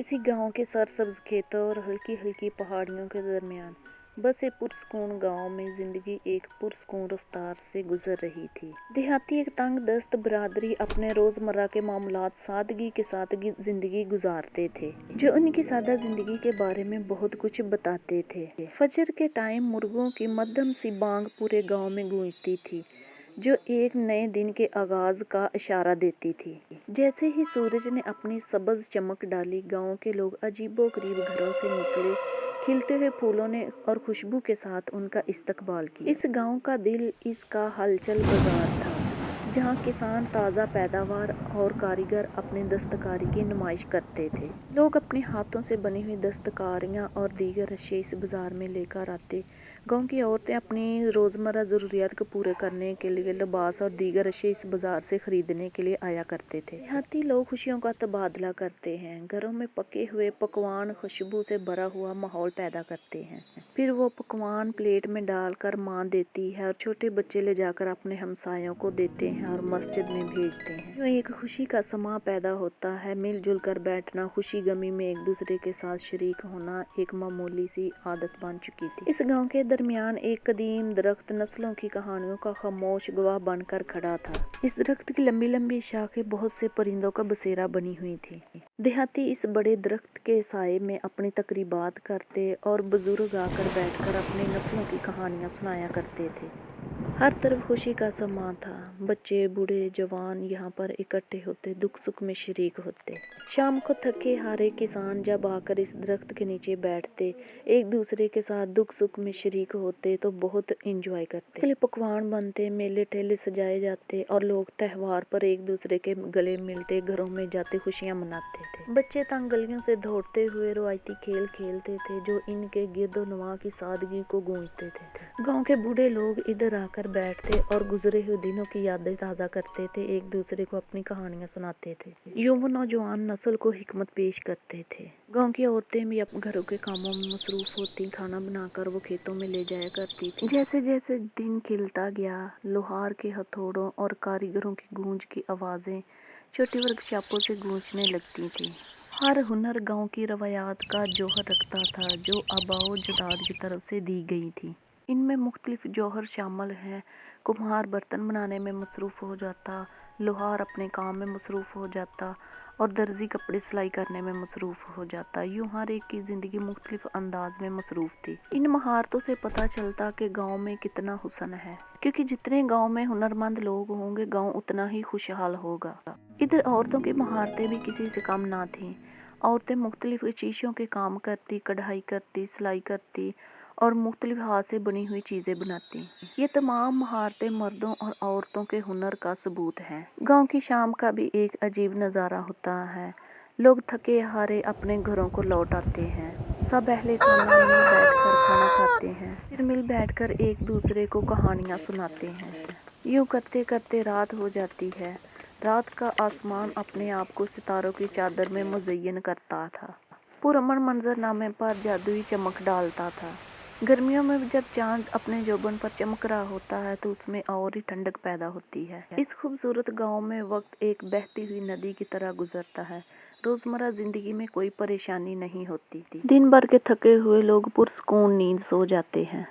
किसी गांव के सरसब्ज खेतों और हल्की हल्की पहाड़ियों के दरमियान बस एक पुरसकून गांव में जिंदगी एक पुरसकून रफ्तार से गुजर रही थी। देहाती एक तंग दस्त बरादरी अपने रोजमर्रा के मामलात सादगी के साथ जिंदगी गुजारते थे, जो उनकी सादा जिंदगी के बारे में बहुत कुछ बताते थे। फजर के टाइम मुर्गों की मध्यम सी बांग पूरे गांव में गूंजती थी, जो एक नए दिन के आगाज का इशारा देती थी। जैसे ही सूरज ने अपनी सबज चमक डाली, गांव के लोग अजीबोगरीब घरों से निकले, खिलते हुए फूलों ने और खुशबू के साथ उनका इस्तकबाल किया। इस गांव का दिल इसका हलचल बाजार था, जहां किसान ताज़ा पैदावार और कारीगर अपनी दस्तकारी की नुमाइश करते थे। लोग अपने हाथों से बनी हुई दस्तकारियां और दीगर अशिया इस बाजार में लेकर आते। गांव की औरतें अपनी रोज़मर्रा ज़रूरियात को पूरे करने के लिए लिबास और दीगर अशिया इस बाजार से खरीदने के लिए आया करते थे। देहाती लोग खुशियों का तबादला करते हैं, घरों में पके हुए पकवान खुशबू से भरा हुआ माहौल पैदा करते हैं। फिर वो पकवान प्लेट में डालकर माँ देती है और छोटे बच्चे ले जाकर अपने हमसायों को देते हैं और मस्जिद में भेजते हैं। यूँ एक खुशी का समा पैदा होता है। मिलजुल कर बैठना, खुशी गमी में एक दूसरे के साथ शरीक होना एक मामूली सी आदत बन चुकी थी। इस गांव के दरमियान एक कदीम दरख्त नस्लों की कहानियों का खामोश गवाह बनकर खड़ा था। इस दरख्त की लंबी लंबी शाखें बहुत से परिंदों का बसेरा बनी हुई थी। देहाती इस बड़े दरख्त के साए में अपनी तकरीबात करते और बुजुर्ग आकर बैठकर अपनी नस्लों की कहानियां सुनाया करते थे। हर तरफ खुशी का समा था। बच्चे, बूढ़े, जवान यहाँ पर इकट्ठे होते, दुख सुख में शरीक होते। शाम को थके हारे किसान जब आकर इस दरख्त के नीचे बैठते, एक दूसरे के साथ दुख सुख में शरीक होते तो बहुत एंजॉय करते। पकवान बनते, मेले ठेले सजाए जाते और लोग त्योहार पर एक दूसरे के गले मिलते, घरों में जाते, खुशियाँ मनाते थे। बच्चे तंग गलियों से दौड़ते हुए रवायती खेल खेलते थे, जो इनके गिरदोनवा की सादगी को गूंजते थे। गांव के बूढ़े लोग इधर आकर बैठते और गुजरे हुए दिनों की यादें ताज़ा करते थे, एक दूसरे को अपनी कहानियां सुनाते थे। युवा नौजवान नस्ल को हिकमत पेश करते थे। गांव की औरतें भी अपने घरों के कामों में मसरूफ होती, खाना बनाकर वो खेतों में ले जाया करती थी। जैसे जैसे दिन खिलता गया, लोहार के हथौड़ों और कारीगरों की गूंज की आवाज़ें छोटी वर्कशॉपों से गूंजने लगती थी। हर हुनर गांव की रवायात का जौहर रखता था, जो आबाओ जदाद की तरफ से दी गई थी। इनमें मुख्तलिफ जौहर शामिल हैं। कुम्हार बर्तन बनाने में मसरूफ़ हो जाता, लोहार अपने काम में मसरूफ़ हो जाता और दर्जी कपड़े सिलाई करने में मसरूफ़ हो जाता। यूँ हर एक की ज़िंदगी मुख्तलिफ अंदाज में मसरूफ़ थी। इन महारतों से पता चलता कि गांव में कितना हुस्न है, क्योंकि जितने गांव में हुनरमंद लोग होंगे, गांव उतना ही खुशहाल होगा। इधर औरतों की महारतें भी किसी से कम ना थीं। औरतें मुख्तलिफ चीज़ों के काम करती, कढ़ाई करती, सिलाई करती और मुख्तलिफ हाथ से बनी हुई चीज़ें बनाती। ये तमाम महारतें मर्दों और औरतों के हुनर का सबूत हैं। गांव की शाम का भी एक अजीब नज़ारा होता है। लोग थके हारे अपने घरों को लौट आते हैं। सब अहले खाना मिल बैठकर खाना खाते हैं, फिर मिल बैठकर एक दूसरे को कहानियाँ सुनाते हैं। यूँ करते करते रात हो जाती है। रात का आसमान अपने आप को सितारों की चादर में मुज़य्यन करता था, पुरअमन मंजरनामे पर जादुई चमक डालता था। गर्मियों में जब चांद अपने जोबन पर चमक रहा होता है तो उसमें और ही ठंडक पैदा होती है। इस खूबसूरत गांव में वक्त एक बहती हुई नदी की तरह गुजरता है। रोजमर्रा जिंदगी में कोई परेशानी नहीं होती थी। दिन भर के थके हुए लोग पुरसकून नींद सो जाते हैं।